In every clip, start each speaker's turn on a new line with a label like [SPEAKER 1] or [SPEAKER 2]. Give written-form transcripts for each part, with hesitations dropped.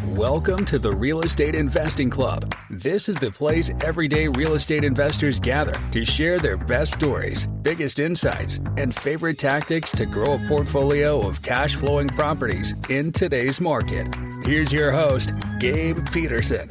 [SPEAKER 1] Welcome to the Real Estate Investing Club. This is the place everyday real estate investors gather to share their best stories, biggest insights, and favorite tactics to grow a portfolio of cash flowing properties in today's market. Here's your host, Gabe Peterson.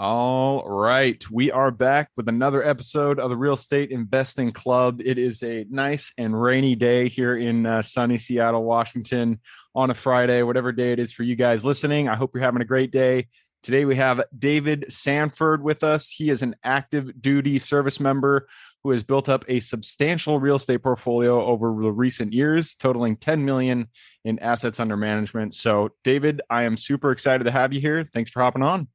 [SPEAKER 2] All right, we are back with another episode of the Real Estate Investing Club. It is a nice and rainy day here in sunny Seattle, Washington on a Friday, whatever day it is for you guys listening. I hope you're having a great day. Today we have David Sanford with us. He is an active duty service member who has built up a substantial real estate portfolio over the recent years, totaling $10 million in assets under management. So David, I am super excited to have you here. Thanks for hopping on.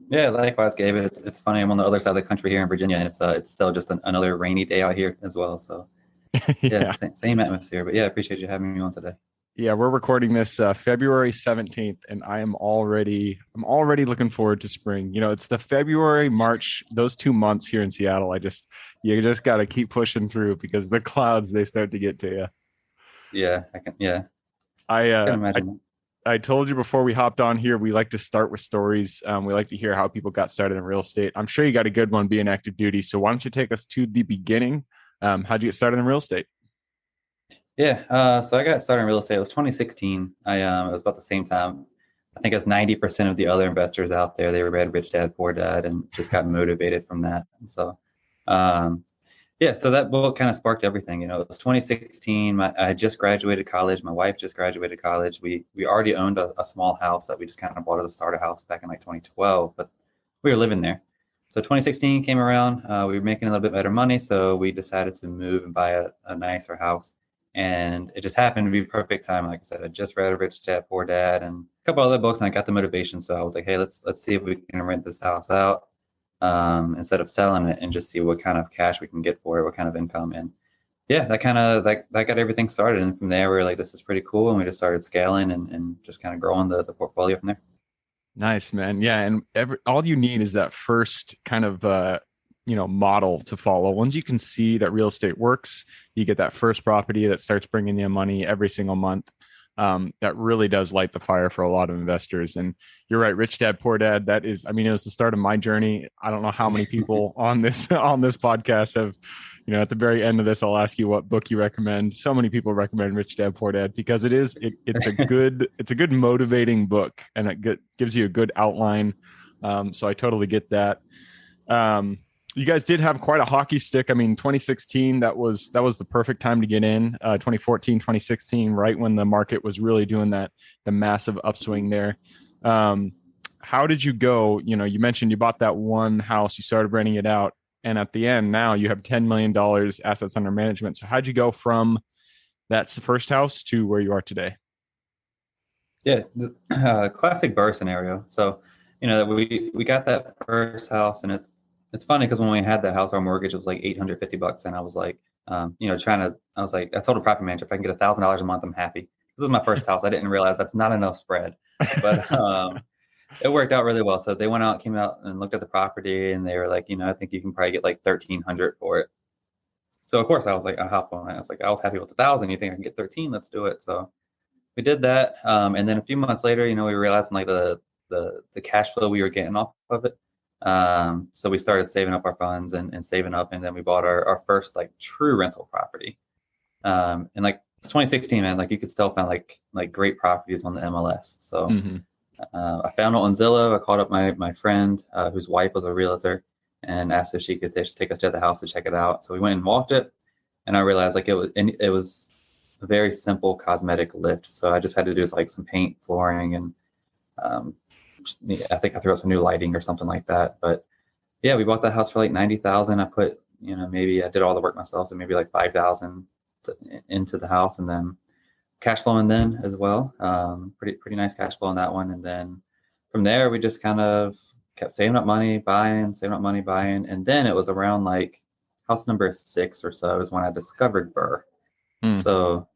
[SPEAKER 3] Yeah, likewise, Gabe. It's funny. I'm on the other side of the country here in Virginia, and it's still just another rainy day out here as well. So yeah, same atmosphere. But yeah, I appreciate you having me on today.
[SPEAKER 2] Yeah, we're recording this February 17th, and I'm already looking forward to spring. You know, it's the February, March, those 2 months here in Seattle. You just got to keep pushing through because the clouds, they start to get to you.
[SPEAKER 3] Yeah, I can. Yeah,
[SPEAKER 2] I
[SPEAKER 3] can imagine.
[SPEAKER 2] I told you before we hopped on here, we like to start with stories. We like to hear how people got started in real estate. I'm sure you got a good one being active duty. So why don't you take us to the beginning? How'd you get started in real estate?
[SPEAKER 3] Yeah, so I got started in real estate. It was 2016. It was about the same time. I think as 90% of the other investors out there, they read Rich Dad, Poor Dad and just got motivated from that. And so, yeah, so that book kind of sparked everything. You know, it was 2016. I had just graduated college. My wife just graduated college. We already owned a small house that we just kind of bought as a starter house back in like 2012, but we were living there. So 2016 came around. We were making a little bit better money, so we decided to move and buy a nicer house. And it just happened to be perfect time. Like I said, I just read Rich Dad, Poor Dad, and a couple other books, and I got the motivation. So I was like, hey, let's see if we can rent this house out. Instead of selling it and just see what kind of cash we can get for it, what kind of income. And yeah, that got everything started. And from there, we were like, this is pretty cool. And we just started scaling and just kind of growing the portfolio from there.
[SPEAKER 2] Nice, man. Yeah. And all you need is that first kind of, model to follow. Once you can see that real estate works, you get that first property that starts bringing you money every single month. That really does light the fire for a lot of investors. And you're right, Rich Dad, Poor Dad. It was the start of my journey. I don't know how many people on this podcast have, at the very end of this, I'll ask you what book you recommend. So many people recommend Rich Dad, Poor Dad because it's a good motivating book, and it gives you a good outline. So I totally get that. You guys did have quite a hockey stick. I mean, 2016, that was the perfect time to get in. 2014, 2016, right when the market was really doing the massive upswing there. How did you go? You mentioned you bought that one house, you started renting it out, and at the end, now you have $10 million assets under management. So how'd you go from that first house to where you are today?
[SPEAKER 3] Yeah, the classic BRRRR scenario. So, we got that first house, and it's funny because when we had that house, our mortgage was like $850, and I was like, I told a property manager, if I can get $1,000 a month, I'm happy. This was my first house. I didn't realize that's not enough spread, but it worked out really well. So they came out and looked at the property, and they were like, I think you can probably get like $1,300 for it. So of course I was like, I hopped on it. I was happy with 1,000. You think I can get 13? Let's do it. So we did that, and then a few months later, we realized like the cash flow we were getting off of it. So we started saving up our funds and saving up, and then we bought our first like true rental property. And like 2016, man, like you could still find like great properties on the MLS. So I found it on Zillow. I called up my friend whose wife was a realtor and asked if she could take us to the house to check it out. So we went and walked it, and I realized like it was a very simple cosmetic lift. So I just had to do like some paint, flooring, and I think I threw out some new lighting or something like that. But yeah, we bought that house for like $90,000. I put, maybe I did all the work myself, so maybe like $5,000 into the house, and then cash flowing then as well. Pretty nice cash flow on that one. And then from there, we just kind of kept saving up money, buying. And then it was around like house number 6 or so is when I discovered BRRRR. So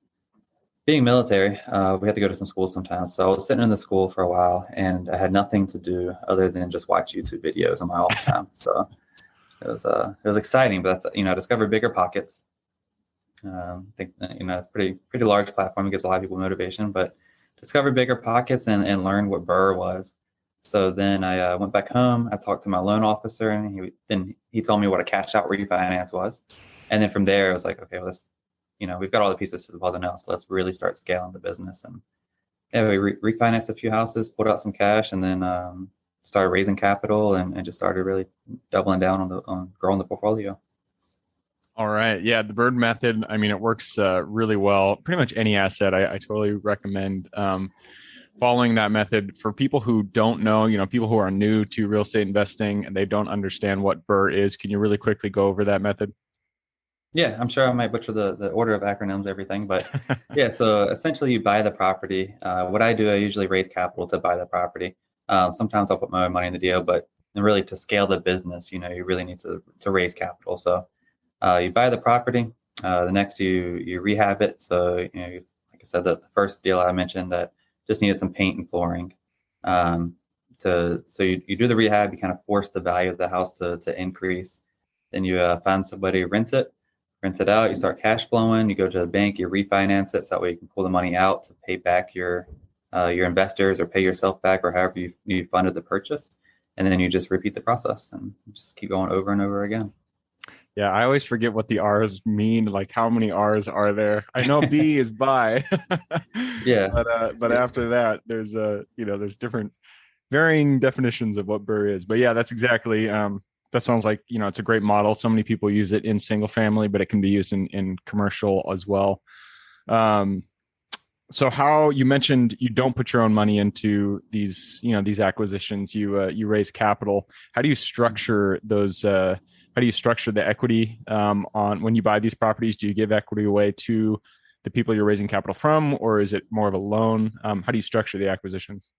[SPEAKER 3] being military, we had to go to some schools sometimes. So I was sitting in the school for a while, and I had nothing to do other than just watch YouTube videos on my off time. So it was exciting, but that's, I discovered BRRRR. I think, pretty large platform. It gives a lot of people motivation, but discovered BRRRR and learned what BRRRR was. So then I went back home. I talked to my loan officer, and he told me what a cash out refinance was. And then from there, I was like, okay, well, we've got all the pieces to the puzzle now, so let's really start scaling the business. And yeah, we refinanced a few houses, pulled out some cash, and then started raising capital and just started really doubling down on growing the portfolio.
[SPEAKER 2] All right. Yeah. The BRRRR method, I mean, it works really well. Pretty much any asset, I totally recommend following that method. For people who don't know, people who are new to real estate investing and they don't understand what BRRRR is, can you really quickly go over that method?
[SPEAKER 3] Yeah, I'm sure I might butcher the order of acronyms, everything, but yeah, so essentially you buy the property. What I do, I usually raise capital to buy the property. Sometimes I'll put my own money in the deal, but really to scale the business, you really need to raise capital. So you buy the property, the next you rehab it. So, like I said, the first deal I mentioned that just needed some paint and flooring. So you do the rehab, you kind of force the value of the house to increase. Then you find somebody, rent it out, you start cash flowing, you go to the bank, you refinance it so that way you can pull the money out to pay back your investors or pay yourself back or however you funded the purchase. And then you just repeat the process and just keep going over and over again.
[SPEAKER 2] Yeah, I always forget what the R's mean. Like, how many R's are there? I know B is buy.
[SPEAKER 3] Yeah.
[SPEAKER 2] But after that, there's there's different varying definitions of what BRRRR is. But yeah, that's exactly that sounds like, it's a great model. So many people use it in single family, but it can be used in commercial as well. So how you mentioned you don't put your own money into these acquisitions, you raise capital. How do you structure those? How do you structure the equity on when you buy these properties? Do you give equity away to the people you're raising capital from, or is it more of a loan? How do you structure the acquisitions?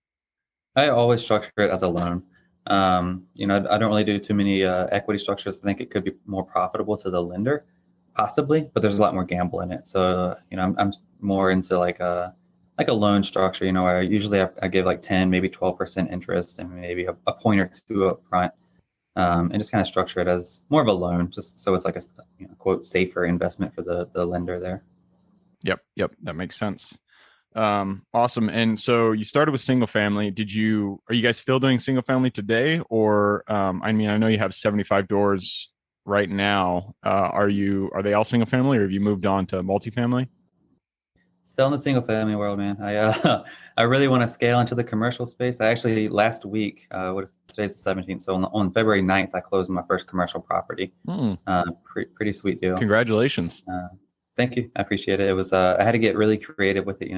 [SPEAKER 3] I always structure it as a loan. I don't really do too many equity structures. I think it could be more profitable to the lender, possibly, but there's a lot more gamble in it. So, I'm more into like a loan structure, where usually I give like 10, maybe 12% interest and maybe a point or two up front, and just kind of structure it as more of a loan, just so it's like a quote safer investment for the lender there.
[SPEAKER 2] Yep, that makes sense. Awesome. And so you started with single family. Are you guys still doing single family today? Or, I know you have 75 doors right now. Are they all single family or have you moved on to multifamily?
[SPEAKER 3] Still in the single family world, man. I really want to scale into the commercial space. I actually last week, today's the 17th. So on February 9th, I closed my first commercial property. Pretty sweit deal.
[SPEAKER 2] Congratulations.
[SPEAKER 3] Thank you. I appreciate it. It was I had to get really creative with it.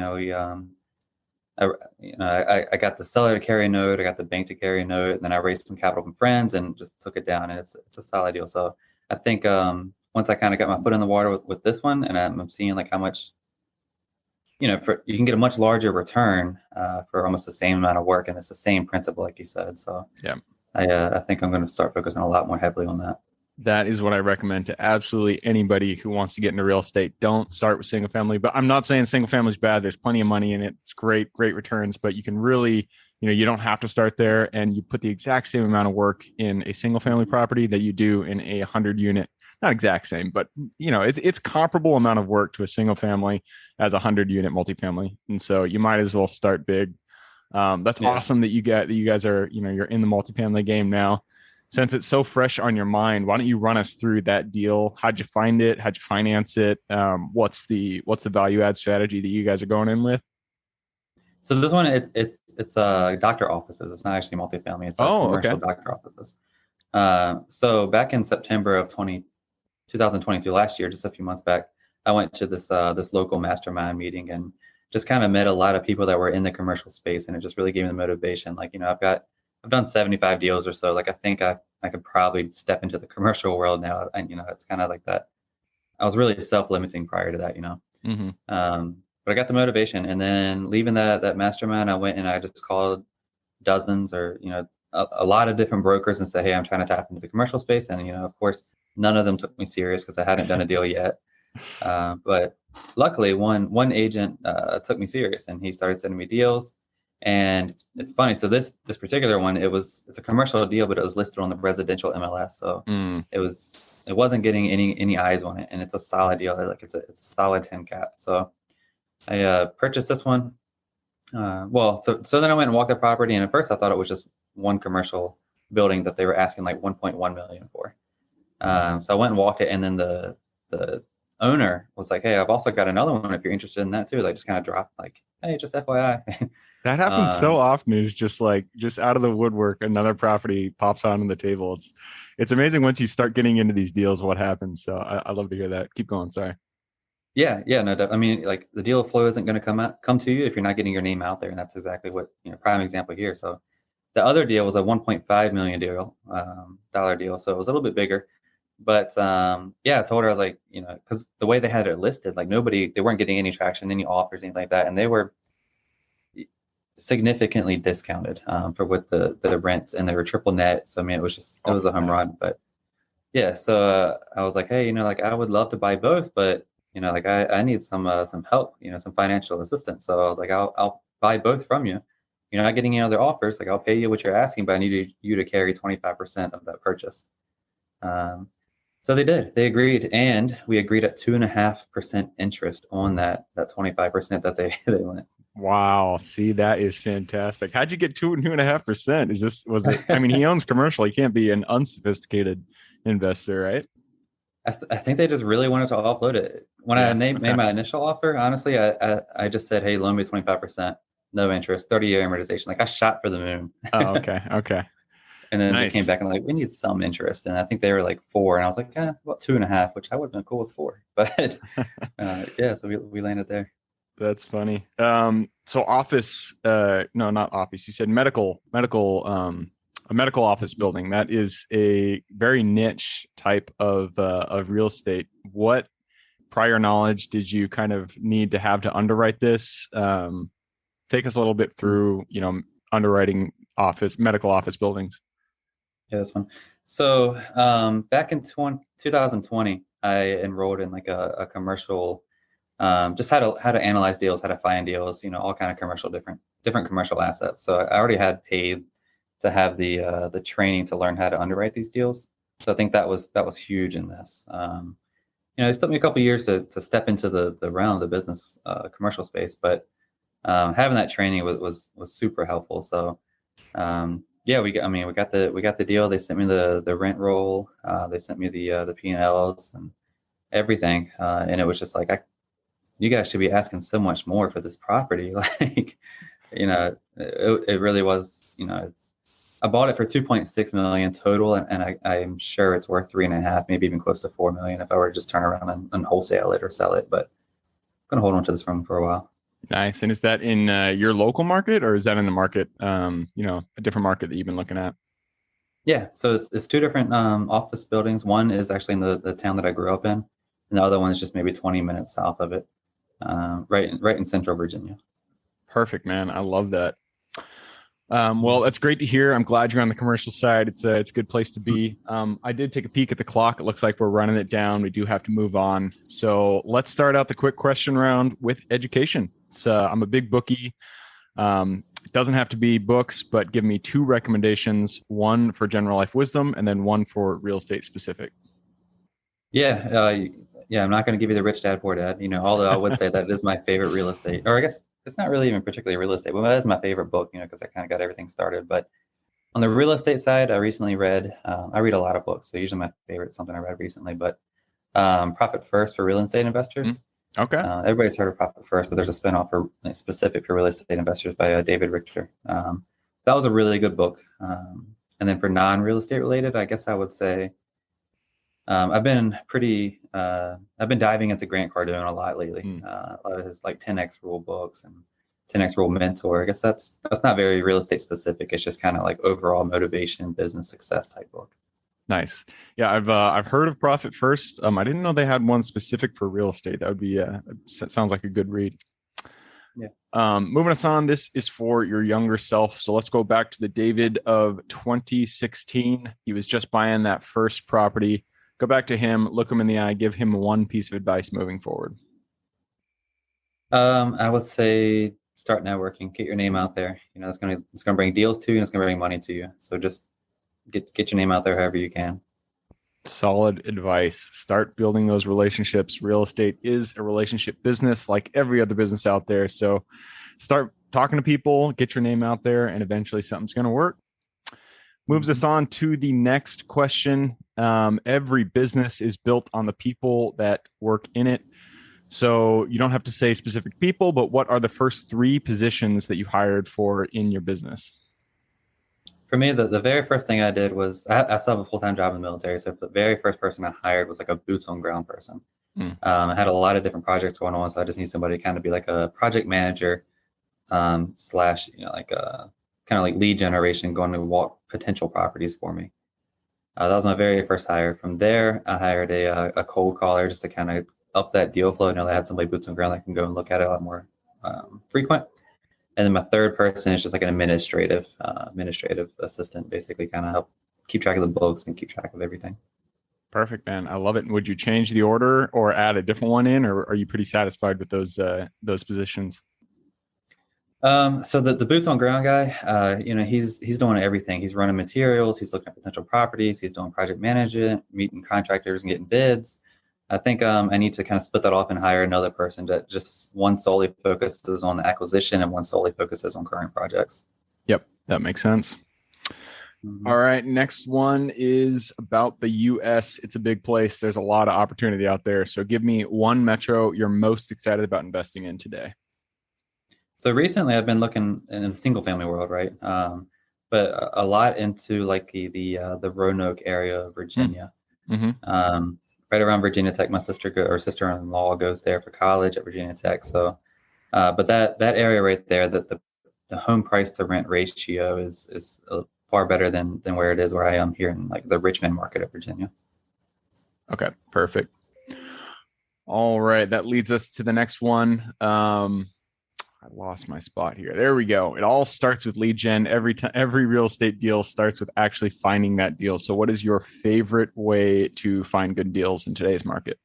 [SPEAKER 3] I got the seller to carry a note, I got the bank to carry a note, and then I raised some capital from friends and just took it down. And it's a solid deal. So I think once I kind of got my foot in the water with this one, and I'm seeing like how much, you can get a much larger return for almost the same amount of work, and it's the same principle, like you said. So
[SPEAKER 2] yeah,
[SPEAKER 3] I think I'm going to start focusing a lot more heavily on that.
[SPEAKER 2] That is what I recommend to absolutely anybody who wants to get into real estate. Don't start with single family, but I'm not saying single family is bad. There's plenty of money in it. It's great returns, but you can really, you don't have to start there, and you put the exact same amount of work in a single family property that you do in a 100 unit, not exact same, but it's comparable amount of work to a single family as a 100 unit multifamily. And so you might as well start big. That's awesome that you guys are, you're in the multifamily game now. Since it's so fresh on your mind, why don't you run us through that deal? How'd you find it? How'd you finance it? What's the value add strategy that you guys are going in with?
[SPEAKER 3] So this one, it's doctor offices. It's not actually multifamily. It's commercial doctor offices. So back in September of 2022, last year, just a few months back, I went to this local mastermind meeting and just kind of met a lot of people that were in the commercial space, and it just really gave me the motivation. Like, I've done 75 deals or so. Like, I think I could probably step into the commercial world now. And, it's kind of like that. I was really self-limiting prior to that,
[SPEAKER 2] Mm-hmm.
[SPEAKER 3] But I got the motivation. And then leaving that mastermind, I went and I just called dozens or, a lot of different brokers and said, hey, I'm trying to tap into the commercial space. And, of course, none of them took me serious because I hadn't done a deal yet. But luckily, one agent took me serious, and he started sending me deals. And it's funny. So this particular one, it's a commercial deal, but it was listed on the residential MLS. So it wasn't getting any eyes on it, and it's a solid deal. Like it's a solid 10 cap. So I purchased this one. So then I went and walked the property, and at first I thought it was just one commercial building that they were asking like 1.1 million for. So I went and walked it, and then the owner was like, "Hey, I've also got another one if you're interested in that too." Like just kind of dropped like, "Hey, just FYI."
[SPEAKER 2] That happens so often. It's just out of the woodwork, another property pops on the table. It's amazing once you start getting into these deals, what happens. So I love to hear that. Keep going. Sorry.
[SPEAKER 3] Yeah, no, I mean, like the deal flow isn't going to come to you if you're not getting your name out there, and that's exactly what, prime example here. So the other deal was a 1.5 million dollar deal, so it was a little bit bigger. But yeah, I told her, I was like, because the way they had it listed, like they weren't getting any traction, any offers, anything like that, and they were significantly discounted for what the rents, and they were triple net. So I mean, it was a home run. But yeah, so I was like, hey, like I would love to buy both, but like I need some help, some financial assistance. So I was like, I'll buy both from you. You're not getting any other offers. Like I'll pay you what you're asking, but I need you to carry 25% of that purchase. So they did. They agreed, and we agreed at 2.5% interest on that 25% that they went.
[SPEAKER 2] Wow. See, that is fantastic. How'd you get 2.5%? Was it, I mean, he owns commercial. He can't be an unsophisticated investor, right?
[SPEAKER 3] I think they just really wanted to offload it. When I made my initial offer, honestly, I just said, hey, loan me 25%, no interest, 30-year amortization. Like I shot for the moon.
[SPEAKER 2] Oh, okay. Okay.
[SPEAKER 3] And then they came back and like, we need some interest. And I think they were like 4. And I was like, about 2.5, which I would have been cool with 4. But yeah, so we landed there.
[SPEAKER 2] That's funny. So office, no, not office. You said medical, a medical office building. That is a very niche type of real estate. What prior knowledge did you kind of need to have to underwrite this? Take us a little bit through, underwriting medical office buildings.
[SPEAKER 3] Yeah, that's fun. So back in 2020, I enrolled in like a commercial, just how to analyze deals, how to find deals, all kind of different commercial assets. So I already had paid to have the training to learn how to underwrite these deals. So I think that was huge in this. It took me a couple of years to step into the realm of the business commercial space, but having that training was super helpful. So yeah, we got the deal. They sent me the rent roll. They sent me the P&Ls and everything, and it was just like, you guys should be asking so much more for this property. Like, it really was. I bought it for 2.6 million total, and I'm sure it's worth 3.5, maybe even close to 4 million if I were to just turn around and wholesale it or sell it. But I'm gonna hold on to this room for a while.
[SPEAKER 2] Nice. And is that in your local market, or is that in the market, a different market that you've been looking at?
[SPEAKER 3] Yeah, so it's 2 different office buildings. One is actually in the town that I grew up in, and the other one is just maybe 20 minutes south of it, right in central Virginia.
[SPEAKER 2] Perfect, man. I love that. Well, that's great to hear. I'm glad you're on the commercial side. It's a good place to be. I did take a peek at the clock. It looks like we're running it down. We do have to move on. So let's start out the quick question round with education. I'm a big bookie. It doesn't have to be books, but give me 2 recommendations, one for general life wisdom and then one for real estate specific.
[SPEAKER 3] Yeah. I'm not going to give you the Rich Dad Poor Dad, although I would say that it is my favorite real estate, or I guess it's not really even particularly real estate, but that is my favorite book, because I kind of got everything started. But on the real estate side, I recently read, I read a lot of books. So usually my favorite is something I read recently, but Profit First for Real Estate Investors.
[SPEAKER 2] Okay.
[SPEAKER 3] Everybody's heard of Profit First, but there's a spinoff specific for real estate investors by David Richter. That was a really good book. And then for non-real estate related, I guess I would say I've been diving into Grant Cardone a lot lately. A lot of his like 10X Rule books and 10X Rule Mentor. I guess that's not very real estate specific. It's just kind of like overall motivation, business success type book.
[SPEAKER 2] Nice. Yeah, I've heard of Profit First. I didn't know they had one specific for real estate. That would be sounds like a good read.
[SPEAKER 3] Yeah.
[SPEAKER 2] Moving us on, this is for your younger self. So let's go back to the David of 2016. He was just buying that first property. Go back to him, look him in the eye, give him one piece of advice moving forward.
[SPEAKER 3] I would say start networking, get your name out there. It's gonna bring deals to you, and it's gonna bring money to you. So just get your name out there however you can.
[SPEAKER 2] Solid advice. Start building those relationships. Real estate is a relationship business like every other business out there. So start talking to people, get your name out there, and eventually something's going to work. Moves us on to the next question. Every business is built on the people that work in it. So you don't have to say specific people, but what are the first 3 positions that you hired for in your business?
[SPEAKER 3] For me, the very first thing I did was I still have a full-time job in the military. So the very first person I hired was like a boots on ground person. I had a lot of different projects going on, so I just need somebody to kind of be like a project manager slash, like a kind of like lead generation, going to walk potential properties for me. That was my very first hire. From there, I hired a cold caller just to kind of up that deal flow. I had somebody boots on ground that can go and look at it a lot more frequent. And then my third person is just like an administrative assistant, basically kind of help keep track of the books and keep track of everything.
[SPEAKER 2] Perfect, man. I love it. Would you change the order or add a different one in, or are you pretty satisfied with those positions?
[SPEAKER 3] So the boots on ground guy, he's doing everything. He's running materials. He's looking at potential properties. He's doing project management, meeting contractors and getting bids. I think I need to kind of split that off and hire another person that just one solely focuses on acquisition and one solely focuses on current projects.
[SPEAKER 2] Yep, that makes sense. All right, next one is about the U.S. It's a big place. There's a lot of opportunity out there. So give me one metro you're most excited about investing in today.
[SPEAKER 3] So recently I've been looking in the single family world, right? But a lot into like the Roanoke area of Virginia. Right around Virginia Tech. My sister-in-law goes there for college at Virginia Tech. So, but that area right there, that the home price to rent ratio is far better than where it is where I am here in like the Richmond market of Virginia.
[SPEAKER 2] Okay, perfect. All right, that leads us to the next one. I lost my spot here. There we go. It all starts with lead gen. Every real estate deal starts with actually finding that deal. So what is your favorite way to find good deals in today's market?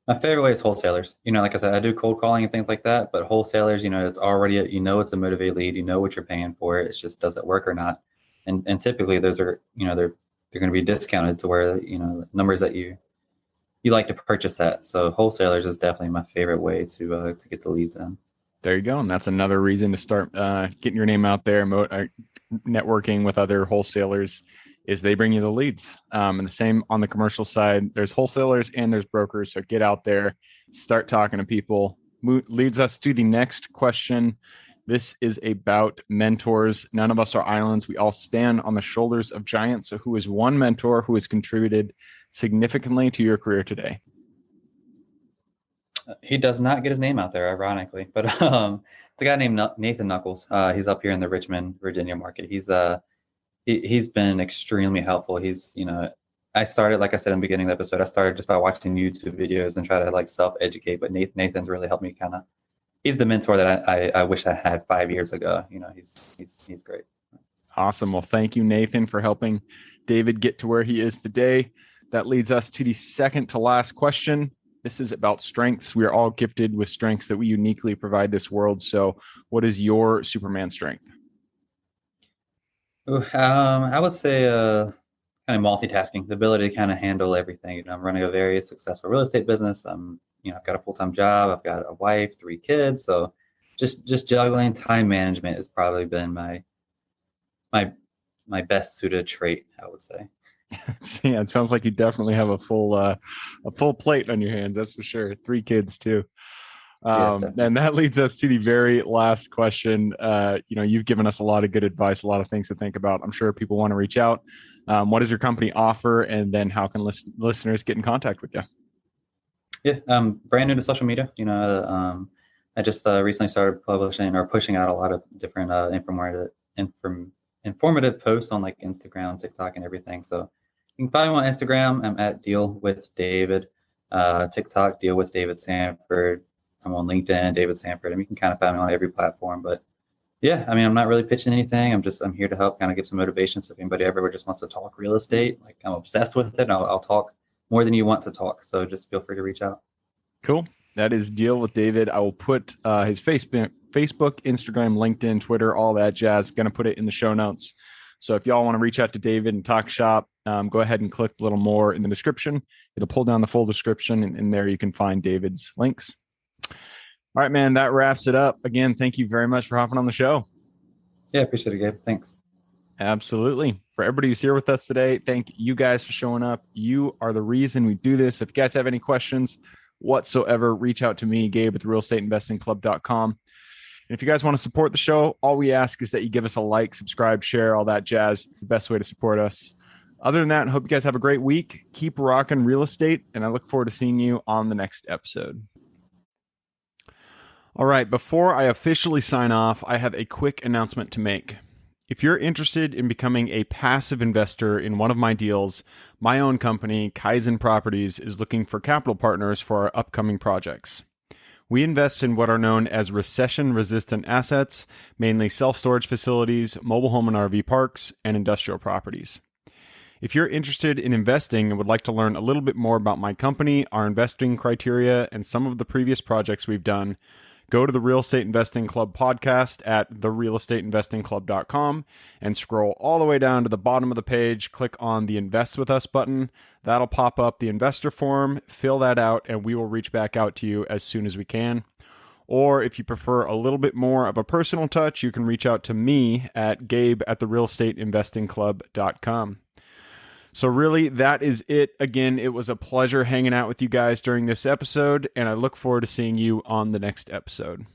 [SPEAKER 3] My favorite way is wholesalers. Like I said, I do cold calling and things like that, but wholesalers, it's already, it's a motivated lead. You know what you're paying for it. It's just, does it work or not? And typically those are, they're going to be discounted to where, numbers that you like to purchase at. So wholesalers is definitely my favorite way to get the leads in.
[SPEAKER 2] There you go. And that's another reason to start getting your name out there, networking with other wholesalers, is they bring you the leads. And the same on the commercial side, there's wholesalers and there's brokers. So get out there, start talking to people. Leads us to the next question. This is about mentors. None of us are islands. We all stand on the shoulders of giants. So who is one mentor who has contributed significantly to your career today?
[SPEAKER 3] He does not get his name out there, ironically, but it's a guy named Nathan Knuckles. He's up here in the Richmond, Virginia market. He's been extremely helpful. I started, like I said in the beginning of the episode, I started just by watching YouTube videos and try to like self-educate, but Nathan's really helped me he's the mentor that I wish I had 5 years ago. He's great.
[SPEAKER 2] Awesome. Well, thank you, Nathan, for helping David get to where he is today. That leads us to the second to last question. This is about strengths. We are all gifted with strengths that we uniquely provide this world. So what is your Superman strength?
[SPEAKER 3] I would say kind of multitasking, the ability to kind of handle everything. I'm running a very successful real estate business. I've got a full-time job. I've got a wife, 3 kids. So just juggling time management has probably been my best suited trait, I would say.
[SPEAKER 2] Yeah, it sounds like you definitely have a full plate on your hands. That's for sure. 3 kids too. And that leads us to the very last question. You've given us a lot of good advice, a lot of things to think about. I'm sure people want to reach out. What does your company offer? And then how can listeners get in contact with you? Yeah,
[SPEAKER 3] brand new to social media. I just recently started publishing or pushing out a lot of different informative posts on like Instagram, TikTok, and everything. So you can find me on Instagram. I'm at Deal with David. TikTok, Deal with David Sanford. I'm on LinkedIn, David Sanford. You can kind of find me on every platform. But yeah, I'm not really pitching anything. I'm here to help kind of give some motivation. So if anybody ever just wants to talk real estate, like I'm obsessed with it, I'll talk more than you want to talk. So just feel free to reach out.
[SPEAKER 2] Cool. That is Deal with David. I will put his Facebook Facebook, Instagram, LinkedIn, Twitter, all that jazz. Going to put it in the show notes. So if y'all want to reach out to David and talk shop, go ahead and click a little more in the description. It'll pull down the full description, and in there you can find David's links. All right, man, that wraps it up. Again, thank you very much for hopping on the show.
[SPEAKER 3] Yeah, appreciate it, Gabe. Thanks.
[SPEAKER 2] Absolutely. For everybody who's here with us today, thank you guys for showing up. You are the reason we do this. If you guys have any questions whatsoever, reach out to me, Gabe at therealestateinvestingclub.com. And if you guys want to support the show, all we ask is that you give us a like, subscribe, share, all that jazz. It's the best way to support us. Other than that, I hope you guys have a great week. Keep rocking real estate, and I look forward to seeing you on the next episode. All right, before I officially sign off, I have a quick announcement to make. If you're interested in becoming a passive investor in one of my deals, my own company, Kaizen Properties, is looking for capital partners for our upcoming projects. We invest in what are known as recession-resistant assets, mainly self-storage facilities, mobile home and RV parks, and industrial properties. If you're interested in investing and would like to learn a little bit more about my company, our investing criteria, and some of the previous projects we've done, go to the Real Estate Investing Club podcast at therealestateinvestingclub.com and scroll all the way down to the bottom of the page. Click on the Invest With Us button. That'll pop up the investor form. Fill that out, and we will reach back out to you as soon as we can. Or if you prefer a little bit more of a personal touch, you can reach out to me at Gabe at therealestateinvestingclub.com. So really, that is it. Again, it was a pleasure hanging out with you guys during this episode, and I look forward to seeing you on the next episode.